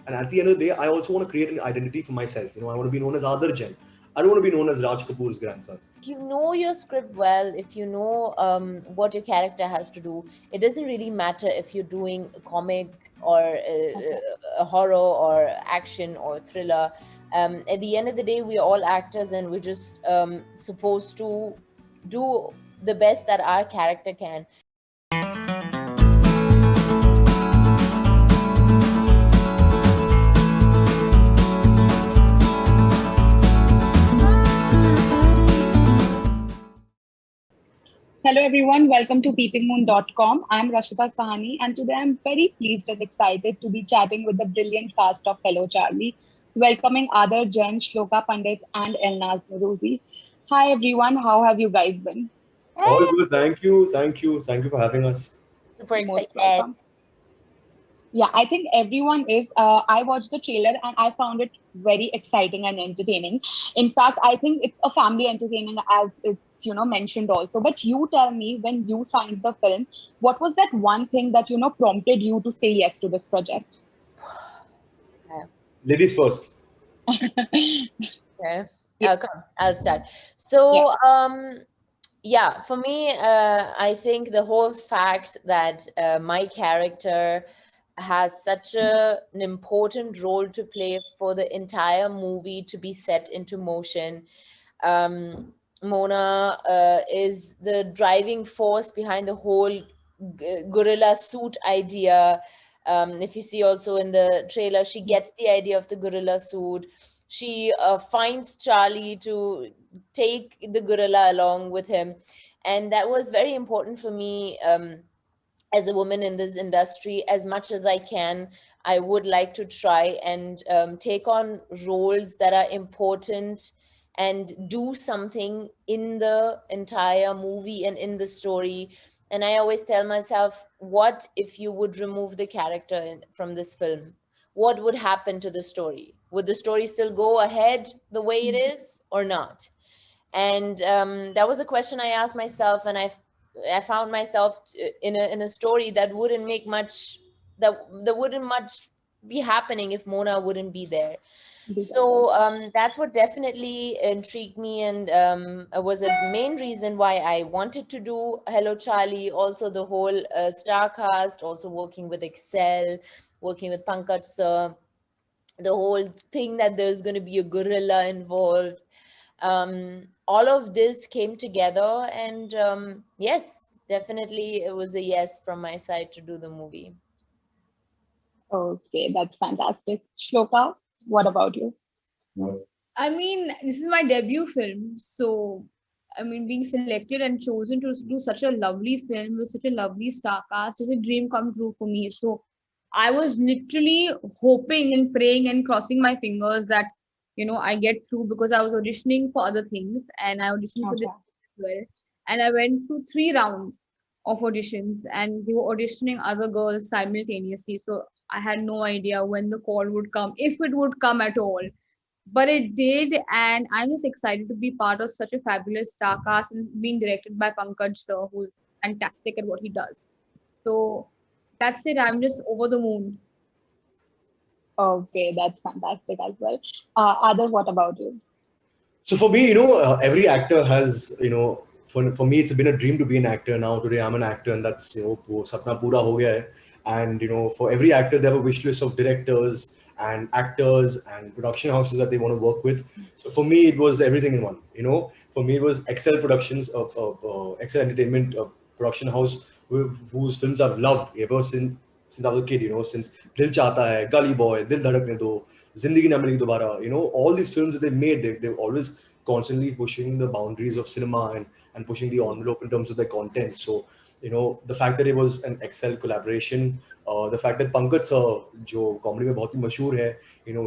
And at the end of the day, I also want to create an identity for myself. I want to be known as Aadar Jain. I don't want to be known as Raj Kapoor's grandson. If you know your script well, if you know what your character has to do, it doesn't really matter if you're doing a comic or Okay. a horror or action or thriller. At the end of the day, we're all actors, and we're just supposed to do the best that our character can. Hello everyone, welcome to peepingmoon.com. I'm Rashida Sahani and today I'm very pleased and excited to be chatting with the brilliant cast of Hello Charlie, welcoming Aadar Jain, Shloka Pandit and Elnaz Nuruzi. Hi everyone, how have you guys been? All Hey, good. Thank you for having us. super Most excited. welcome. Yeah, I think everyone is. I watched the trailer and I found it very exciting and entertaining. In fact, I think it's a family entertainment as it's mentioned also. But you tell me when you signed the film, what was that one thing that prompted you to say yes to this project? Ladies first. Okay. Yeah, Come, I'll start. yeah. So, yeah, for me, I think the whole fact that my character has such an important role to play for the entire movie to be set into motion. Mona is the driving force behind the whole gorilla suit idea. If you see also in the trailer, she gets the idea of the gorilla suit. She finds Charlie to take the gorilla along with him. And that was very important for me as a woman in this industry. As much as I can, I would like to try and take on roles that are important and do something in the entire movie and in the story. And I always tell myself, what if you would remove the character from this film? What would happen to the story? Would the story still go ahead the way it Mhm. is or not? And that was a question I asked myself, and I found myself in a story that wouldn't make much, that wouldn't much be happening if Mona wouldn't be there. Be there, right? So that's what definitely intrigued me, and was a main reason why I wanted to do Hello Charlie. Also, the whole star cast, also working with Excel, working with Pankaj sir, the whole thing that there's going to be a gorilla involved. All of this came together, and yes, definitely it was a yes from my side to do the movie. Okay, that's fantastic. Shloka, what about you? I mean, this is my debut film, so I mean, being selected and chosen to do such a lovely film with such a lovely star cast is a dream come true for me. So I was literally hoping and praying and crossing my fingers that I get through because I was auditioning for other things and I auditioned for this Okay. as well. And I went through 3 rounds of auditions and they were auditioning other girls simultaneously. So I had no idea when the call would come, if it would come at all, but it did, and I'm just excited to be part of such a fabulous star cast and being directed by Pankaj sir, who's fantastic at what he does. So that's it. I'm just over the moon. Okay, that's fantastic as well. Adar, what about you? So for me, every actor has, for me, it's been a dream to be an actor. Now today I'm an actor, and that's wo sapna pura ho gaya hai. And for every actor, they have a wish list of directors and actors and production houses that they want to work with. So for me, it was everything in one. For me, it was Excel Productions, Excel Entertainment production house, whose films I've loved ever since I was a kid. Since Dil Chahta Hai, Gully Boy, Dil Dhadakne Do, Zindagi Na Milegi Dobara, all these films that they made, they've always constantly pushing the boundaries of cinema and pushing the envelope in terms of their content. So, the fact that it was an Excel collaboration, the fact that Pankaj sir, जो comedy में बहुत ही मशहूर है,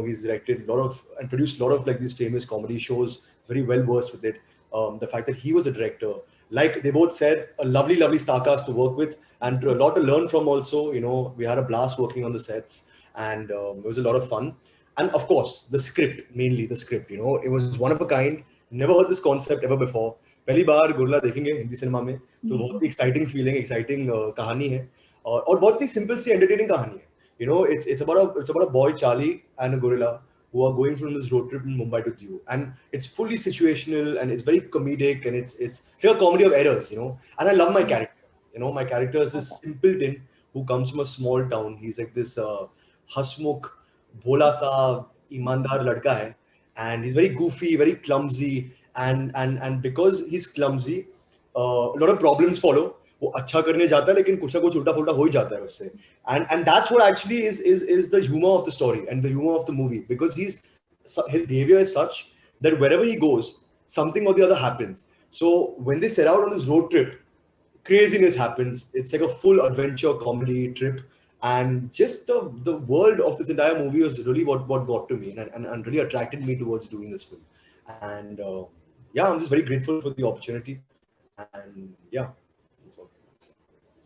he's directed a lot of and produced a lot of like these famous comedy shows, very well versed with it. The fact that he was a director, like they both said, a lovely, lovely star cast to work with and a lot to learn from also. We had a blast working on the sets and it was a lot of fun. And of course, the script, mainly the script, it was one of a kind. Never heard this concept ever before. पहली बार गुरला देखेंगे Hindi cinema में तो बहुत ही exciting feeling exciting कहानी है और बहुत ही simple सी entertaining कहानी है You know, it's about a boy Charlie and a gorilla who are going from this road trip in Mumbai to Diu, and it's fully situational and it's very comedic and it's like a comedy of errors, you know. And I love my character. You know, my character is this Okay. simpleton who comes from a small town. He's like this hasmukh, bhola sa, imandar ladka hai, and he's very goofy, very clumsy, and because he's clumsy, a lot of problems follow. वो अच्छा करने जाता है लेकिन कुछ ना कुछ उल्टा फुल्टा हो ही जाता है उससे, and that's what actually is the humor of the story and the humor of the movie, because his behavior is such that wherever he goes, something or the other happens. So when they set out on this road trip, craziness happens. It's like a full adventure comedy trip, and just the world of this entire movie was really what got to me and really attracted me towards doing this film. And yeah, I'm just very grateful for the opportunity. And yeah, that's all.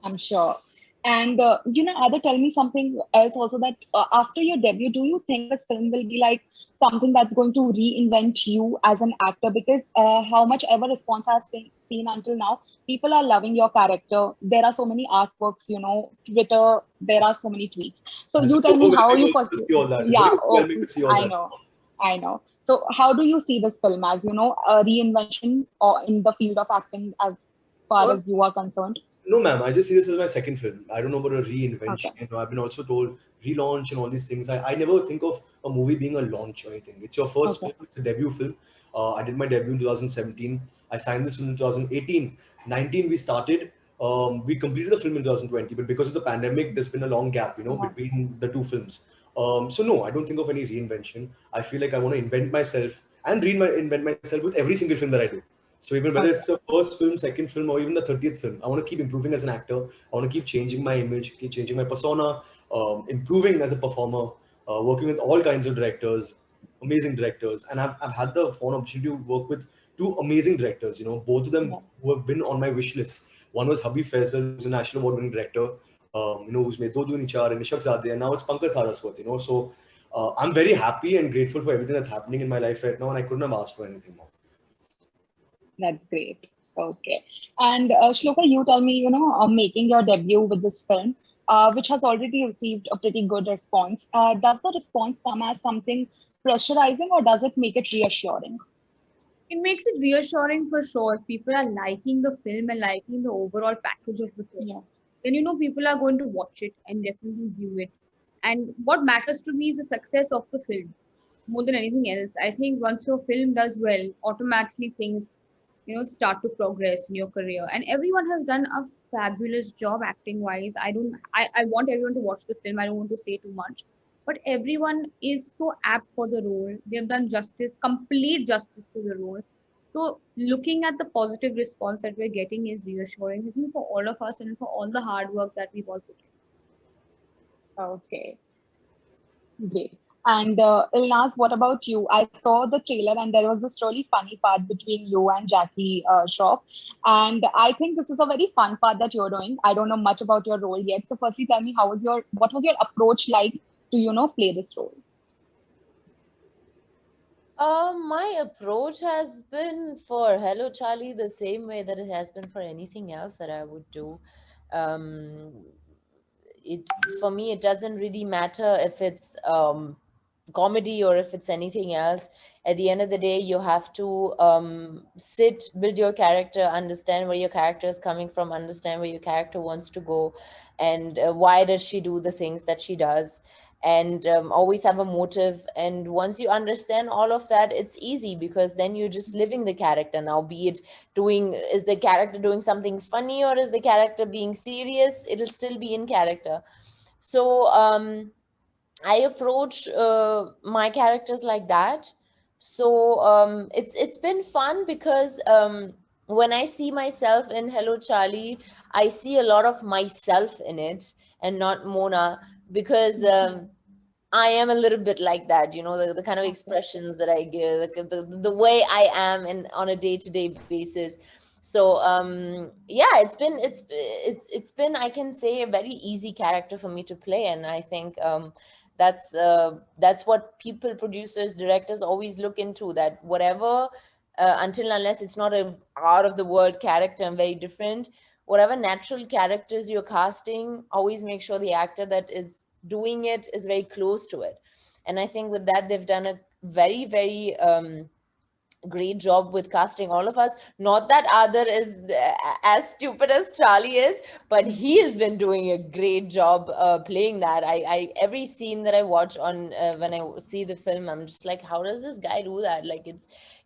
I'm sure. And Ada, tell me something else also, that after your debut, do you think this film will be like something that's going to reinvent you as an actor? Because how much ever response I've seen until now, people are loving your character. There are so many artworks, Twitter, there are so many tweets. So It's you tell me how you overwhelming first, to see all that. It's yeah, very oh, overwhelming to see all I that. know, I know. So how do you see this film as, a reinvention or in the field of acting as far Uh, as you are concerned? No, ma'am. I just see this as my second film. I don't know about a Okay. reinvention. You know, I've been also told relaunch and all these things. I never think of a movie being a launch or anything. It's your first Okay. film. It's a debut film. I did my debut in 2017. I signed this film in 2018. 19 we started. We completed the film in 2020, but because of the pandemic, there's been a long gap, you know, Yeah. between the two films. So no, I don't think of any reinvention. I feel like I want to invent myself and reinvent myself with every single film that I do. So even whether Okay. it's the first film, second film, or even the 30th film, I want to keep improving as an actor. I want to keep changing my image, keep changing my persona, improving as a performer, working with all kinds of directors, amazing directors. And I've had the fun opportunity to work with two amazing directors, you know, both of them Yeah. who have been on my wish list. One was Habib Faisal, who's a national award winning director, you know, who's made Dodu Nichar and Ishak Zadeh, and now it's Pankaj Saraswat, you know. So I'm very happy and grateful for everything that's happening in my life right now, and I couldn't have asked for anything more. That's great. Okay. And Shloka, you tell me, making your debut with this film, which has already received a pretty good response. Does the response come as something pressurizing, or does it make it reassuring? It makes it reassuring for sure. If people are liking the film and liking the overall package of the film, Yeah. then people are going to watch it and definitely view it. And what matters to me is the success of the film more than anything else. I think once your film does well, automatically things start to progress in your career. And everyone has done a fabulous job acting wise. I want everyone to watch the film. I don't want to say too much. But everyone is so apt for the role. They've done justice, complete justice to the role. So looking at the positive response that we're getting is reassuring, I think, for all of us and for all the hard work that we've all put in. Okay. Great. And Ilnaz, what about you? I saw the trailer and there was this really funny part between you and Jackie Shroff. And I think this is a very fun part that you're doing. I don't know much about your role yet. So firstly, tell me, what was your approach like to, play this role? My approach has been for Hello Charlie the same way that it has been for anything else that I would do. Um, it For me, it doesn't really matter if it's comedy or if it's anything else. At the end of the day, you have to sit, build your character, understand where your character is coming from, understand where your character wants to go, and why does she do the things that she does, and always have a motive. And once you understand all of that, it's easy, because then you're just living the character now, be it is the character doing something funny or is the character being serious, it'll still be in character. So I approach my characters like that. So it's been fun, because when I see myself in Hello Charlie, I see a lot of myself in it and not Mona, because I am a little bit like that, the kind of expressions that I give, the way I am on a day-to-day basis. So yeah, it's been, I can say, a very easy character for me to play, and I think that's what people, producers, directors always look into, that whatever, until unless it's not a out of the world character and very different, whatever natural characters you're casting, always make sure the actor that is doing it is very close to it. And I think with that, they've done a very, very great job with casting all of us. Not that Adar is as stupid as Charlie is, but he has been doing a great job playing that. I every scene that I watch on when I see the film, I'm just like, how does this guy do that? Like,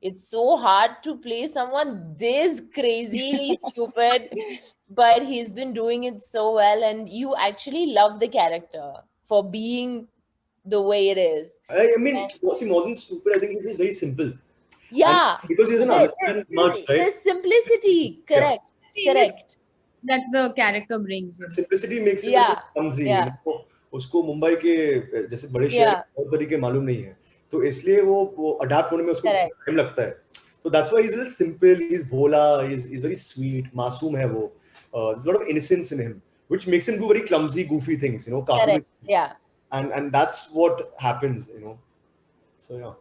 it's so hard to play someone this crazily stupid, but he's been doing it so well, and you actually love the character for being the way it is. I mean, see, more than stupid, I think he's just very simple. Yeah, And because he doesn't understand much, the right? simplicity, correct, correct. That the character brings in. Simplicity makes him Yeah, clumsy. yeah. You know? उसको मुंबई के जैसे बड़े शहर Yeah, और तरीके मालूम नहीं है, तो इसलिए वो अडाप्ट होने में उसको correct. टाइम लगता है. So that's why he's a little simple. He's bhola. He's very sweet. Masoom hai wo. There's a lot of innocence in him, which makes him do very clumsy, goofy things. You know, cartoonish Correct. things. Yeah. And that's what happens. You know. So yeah.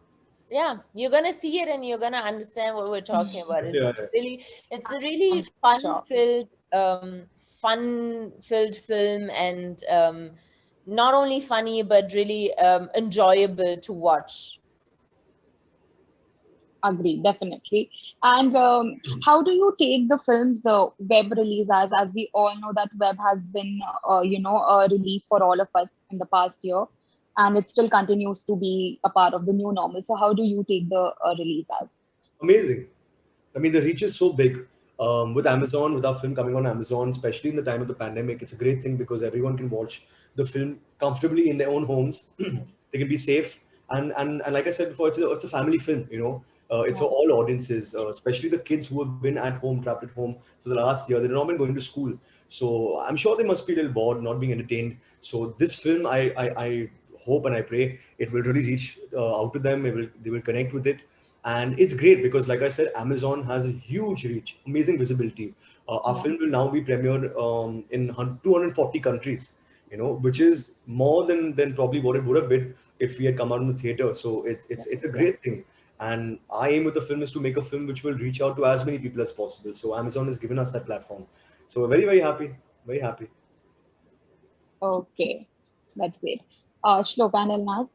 Yeah, you're gonna see it and you're gonna understand what we're talking about. It's Yeah, just yeah. really, it's a really Sure. fun-filled film, and not only funny but really enjoyable to watch. Agree, definitely. And how do you take the film's web release, as we all know that web has been, a relief for all of us in the past year, and it still continues to be a part of the new normal. So how do you take the release as? Amazing. I mean, the reach is so big. With Amazon, with our film coming on Amazon, especially in the time of the pandemic, it's a great thing because everyone can watch the film comfortably in their own homes. They can be safe, and like I said before, it's a family film. You know, it's for Yeah. all audiences, especially the kids who have been at home, trapped at home for the last year. They've not been going to school, so I'm sure they must be a little bored, not being entertained. So this film, I hope and I pray it will really reach out to them. They will connect with it, and it's great because, like I said, Amazon has a huge reach, amazing visibility. Our Yeah. film will now be premiered in 240 countries, you know, which is more than probably what it would have been if we had come out in the theater. So it's a Yes, yeah. great thing. And our aim with the film is to make a film which will reach out to as many people as possible. So Amazon has given us that platform. So we're very, very happy. Very happy. Okay, that's great. Shloka and Elnaz?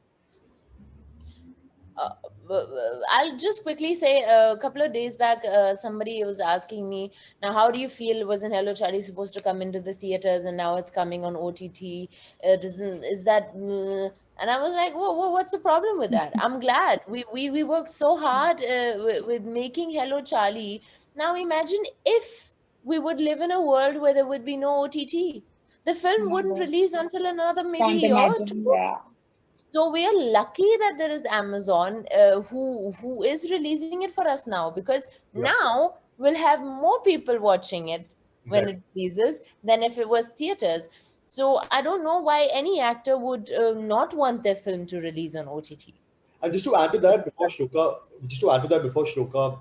I'll just quickly say a couple of days back, somebody was asking me, now, how do you feel? Wasn't Hello Charlie supposed to come into the theaters and now it's coming on OTT? Is that. And I was like, whoa, what's the problem with that? I'm glad. We worked so hard with making Hello Charlie. Now, imagine if we would live in a world where there would be no OTT. The film wouldn't Never. release until another maybe Can't year or imagine. two. Yeah. So we are lucky that there is Amazon who is releasing it for us now, because Yeah. now we'll have more people watching it when Exactly. it releases than if it was theaters. So I don't know why any actor would not want their film to release on OTT. And just to add to that, before Shloka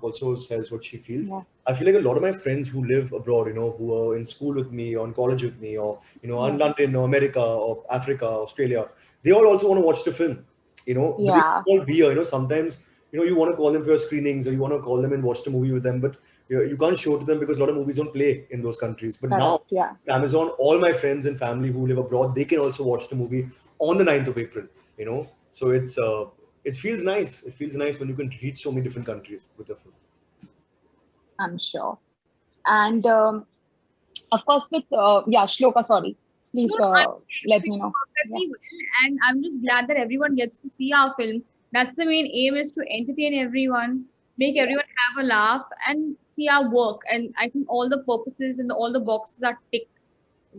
also says what she feels, Yeah. I feel like a lot of my friends who live abroad, you know, who are in school with me, or in college with me, or you know, in Yeah. London, or America, or Africa, Australia, they all also want to watch the film. You know, but they Yeah. can't all be here. You know, sometimes you know you want to call them for your screenings, or you want to call them and watch the movie with them, but you can't show it to them because a lot of movies don't play in those countries. But now, Correct. Yeah. Amazon, all my friends and family who live abroad, they can also watch the movie on the 9th of April. You know, so it feels nice. It feels nice when you can reach so many different countries with your film. I'm sure. And of course, with Shloka, sorry, please No, I let me know. perfectly well, and I'm just glad that everyone gets to see our film. That's the main aim, is to entertain everyone, make Yeah. everyone have a laugh, and see our work. And I think all the purposes and all the boxes are ticked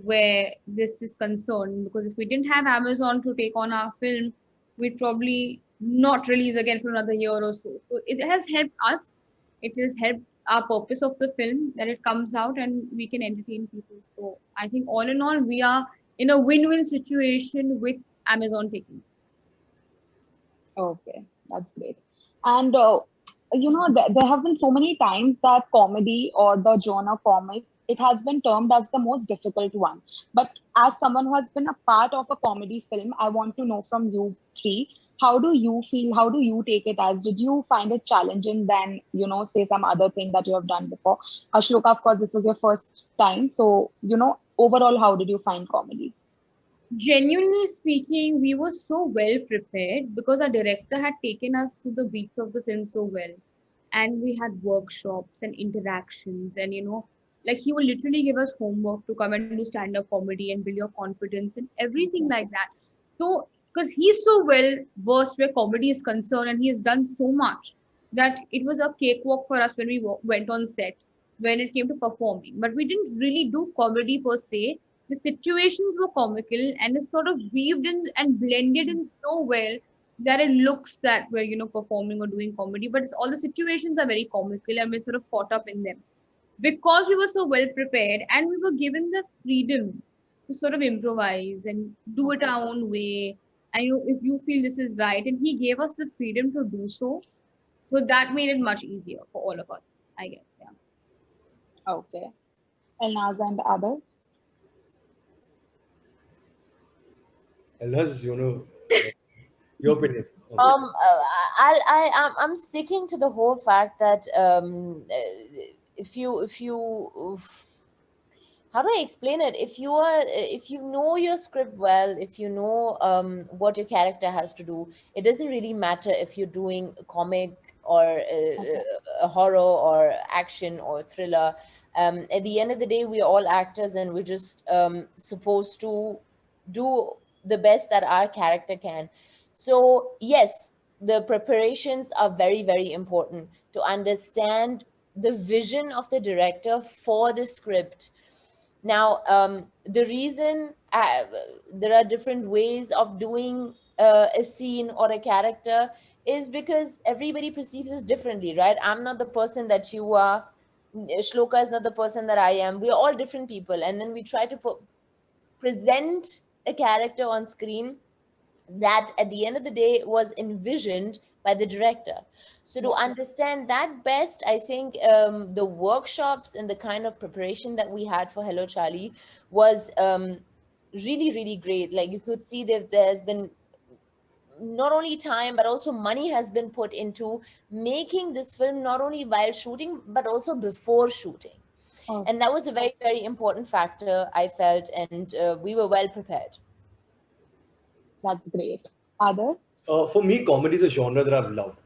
where this is concerned. Because if we didn't have Amazon to take on our film, we'd probably not release again for another year or so. So it has helped us. It has helped our purpose of the film, that it comes out and we can entertain people. So I think all in all, we are in a win-win situation with Amazon taking. Okay, that's great. And there have been so many times that comedy or the genre comic, it has been termed as the most difficult one. But as someone who has been a part of a comedy film, I want to know from you three, how do you feel? How do you take it as? Did you find it challenging than, say some other thing that you have done before? Ashloka, of course, this was your first time. So, overall, how did you find comedy? Genuinely speaking, we were so well prepared because our director had taken us through the beats of the film so well. And we had workshops and interactions, and like he would literally give us homework to come and do stand up comedy and build your confidence and everything like that. So, because he's so well versed where comedy is concerned and he has done so much that it was a cakewalk for us when we went on set when it came to performing. But we didn't really do comedy per se. The situations were comical and it's sort of weaved in and blended in so well that it looks that we're performing or doing comedy, but it's all the situations are very comical and we're sort of caught up in them because we were so well prepared and we were given the freedom to sort of improvise and do it our own way. And if you feel this is right, and he gave us the freedom to do so, so that made it much easier for all of us, I guess. Yeah. Okay. Elnaz and the others? Elhaz, your opinion on this. I'm sticking to the whole fact that if you how do I explain it? If you know your script well, if you know what your character has to do, it doesn't really matter if you're doing a comic or Okay. a horror or action or thriller. At the end of the day, we're all actors and we're just supposed to do the best that our character can. So yes, the preparations are very, very important to understand the vision of the director for the script. Now, the reason there are different ways of doing a scene or a character is because everybody perceives us differently, right? I'm not the person that you are. Shloka is not the person that I am. We're all different people, and then we try to present a character on screen that at the end of the day was envisioned by the director. So to Yeah. understand that best, I think the workshops and the kind of preparation that we had for Hello Charlie was really, really great. Like you could see that there's been not only time but also money has been put into making this film, not only while shooting but also before shooting. Oh, And that was a very, very important factor, I felt, and we were well prepared. that's great. Others? For me, comedy is a genre that I've loved,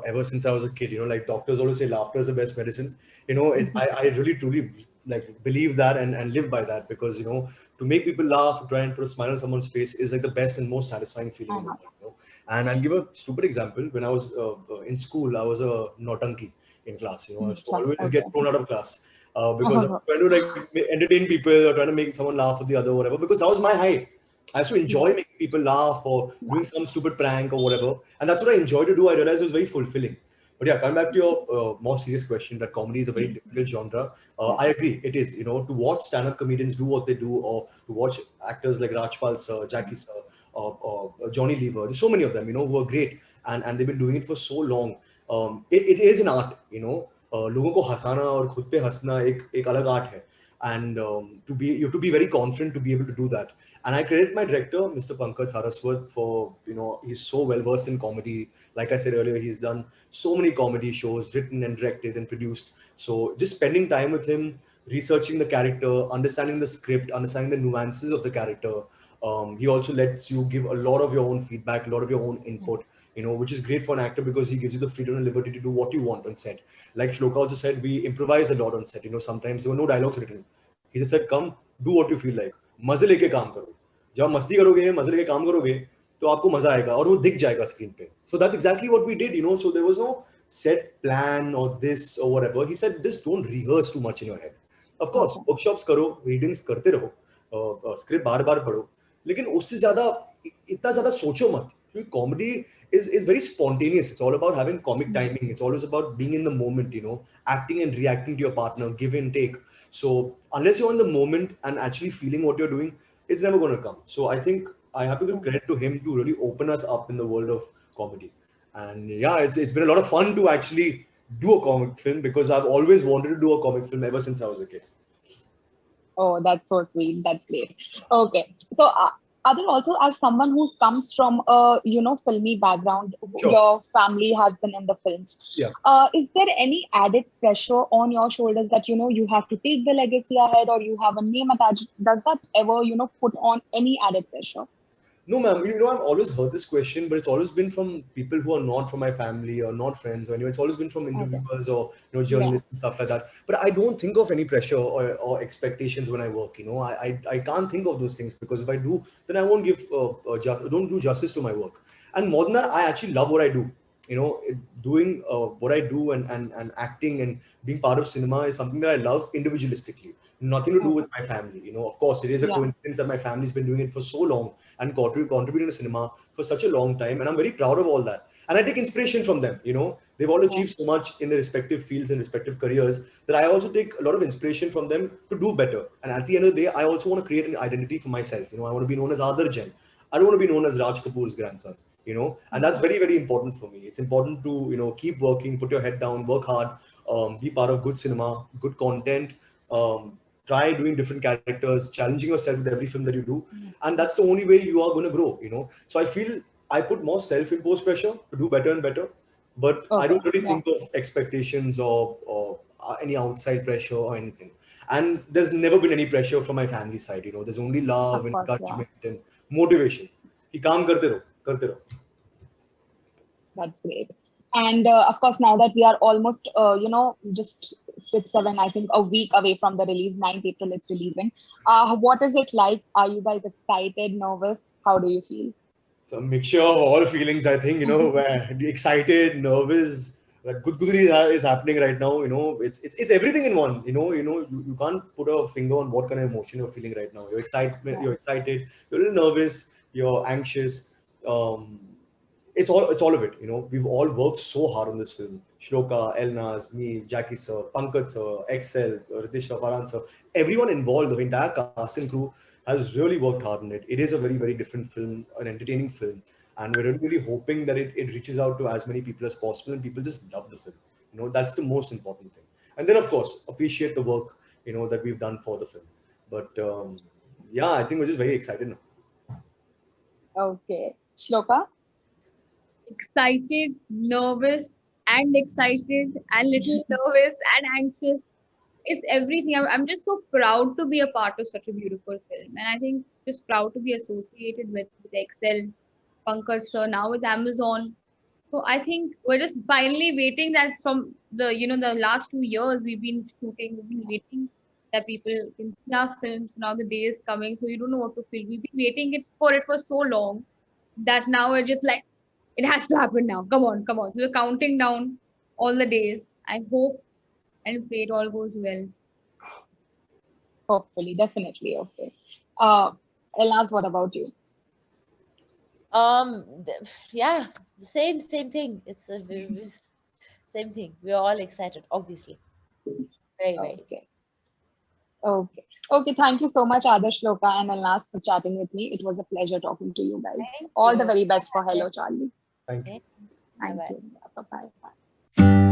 ever since I was a kid. Like doctors always say, laughter is the best medicine. I really truly like believe that and live by that because, to make people laugh, try and put a smile on someone's face is like the best and most satisfying feeling in the Uh-huh. world. And I'll give a stupid example. When I was in school, I was a nautanki in class. I used to Chalo, always okay. get thrown out of class because I was trying to like entertain people or trying to make someone laugh with the other, or whatever, because that was my high. I used to enjoy making people laugh or doing some stupid prank or whatever. And that's what I enjoy to do. I realized it was very fulfilling. But yeah, coming back to your more serious question, that comedy is a very difficult genre. Yeah. I agree, it is. To watch stand-up comedians do what they do, or to watch actors like Rajpal sir, Jackie sir, or Johnny Lever, there's so many of them, who are great, and they've been doing it for so long. It is an art, लोगों को हंसाना और खुद पे हंसना एक अलग art है. And you have to be very confident to be able to do that. And I credit my director, Mr. Pankaj Saraswat, for he's so well versed in comedy. Like I said earlier, he's done so many comedy shows, written and directed and produced. So just spending time with him, researching the character, understanding the script, understanding the nuances of the character. He also lets you give a lot of your own feedback, a lot of your own input. Which is great for an actor because he gives you the freedom and liberty to do what you want on set. Like Shloka also said, we improvise a lot on set. Sometimes there were no dialogues written. He just said, come, do what you feel like. मजे लेके काम करो. जब आप मस्ती करोगे, मजे लेके काम करोगे, तो आपको मजा आएगा और वो दिख जाएगा स्क्रीन पे. So that's exactly what we did. So there was no set plan or this or whatever. He said, just don't rehearse too much in your head. Of course, Okay. workshops करो, readings करते रहो, script बार-बार पढ़ो. लेकिन उससे ज्यादा इतना ज्यादा सोचो मत, क्योंकि comedy is very spontaneous. It's all about having comic timing. It's always about being in the moment, acting and reacting to your partner, give and take. So unless you're in the moment and actually feeling what you're doing, it's never going to come. So I think I have to give credit to him to really open us up in the world of comedy. And yeah, it's been a lot of fun to actually do a comic film because I've always wanted to do a comic film ever since I was a kid. Oh, that's so sweet. That's great. Okay. So Other also, as someone who comes from a filmy background, Sure. your family has been in the films. Yeah. Is there any added pressure on your shoulders that you have to take the legacy ahead, or you have a name attached? Does that ever put on any added pressure? No, ma'am. I've always heard this question, but it's always been from people who are not from my family or not friends. Or anyway, it's always been from Okay. interviewers or Yeah. journalists and stuff like that. But I don't think of any pressure or expectations when I work. I can't think of those things, because if I do, then I won't give don't do justice to my work. And more than that, I actually love what I do. Doing what I do and acting and being part of cinema is something that I love individualistically. Nothing to do with my family. Of course, it is a Yeah. coincidence that my family's been doing it for so long and contributing to cinema for such a long time, and I'm very proud of all that. And I take inspiration from them. They've all achieved so much in their respective fields and respective careers that I also take a lot of inspiration from them to do better. And at the end of the day, I also want to create an identity for myself. I want to be known as Aadar Jain. I don't want to be known as Raj Kapoor's grandson. And that's very, very important for me. It's important to keep working, put your head down, work hard, be part of good cinema, good content. Try doing different characters, challenging yourself with every film that you do, and that's the only way you are going to grow. So I feel I put more self-imposed pressure to do better and better, but I don't really think of expectations or any outside pressure or anything. And there's never been any pressure from my family side. There's only love and encouragement and motivation. Ki kaam karte raho. That's great. And of course, now that we are almost, just 6-7, I think, a week away from the release, 9th April it's releasing. What is it like? Are you guys excited, nervous? How do you feel? It's a mixture of all feelings, I think, where excited, nervous, good is happening right now. It's everything in one. You can't put a finger on what kind of emotion you're feeling right now. You're excited, you're a little nervous, you're anxious. It's all of it. We've all worked so hard on this film. Shloka, Elnaz, me, Jackie sir, Pankaj sir, Excel, Ritesh sir, Farhan sir, everyone involved, the entire cast and crew has really worked hard on it. It is a very, very different film, an entertaining film. And we're really hoping that it reaches out to as many people as possible and people just love the film. That's the most important thing. And then, of course, appreciate the work, that we've done for the film. But yeah, I think we're just very excited now. Okay. Shloka? Excited, nervous, and excited, and little nervous and anxious. It's everything. I'm just so proud to be a part of such a beautiful film, and I think just proud to be associated with Excel, Pankaj sir, now with Amazon. So I think we're just finally waiting. That's from the last 2 years we've been shooting, we've been waiting that people can see our films. Now the day is coming, so you don't know what to feel. We've been waiting for it for so long that now we're just like, it has to happen now. Come on, come on. So we're counting down all the days. I hope and pray it all goes well. Hopefully, definitely. Okay. Elnaz, what about you? Yeah, the same thing. It's a same thing. We're all excited, obviously. Very. Okay. Okay. Thank you so much, Adarsh, Shloka, and Elnaz, for chatting with me. It was a pleasure talking to you guys. Thank All you. the very best for Hello Charlie. Thank you. Thank Bye-bye. you. Bye-bye.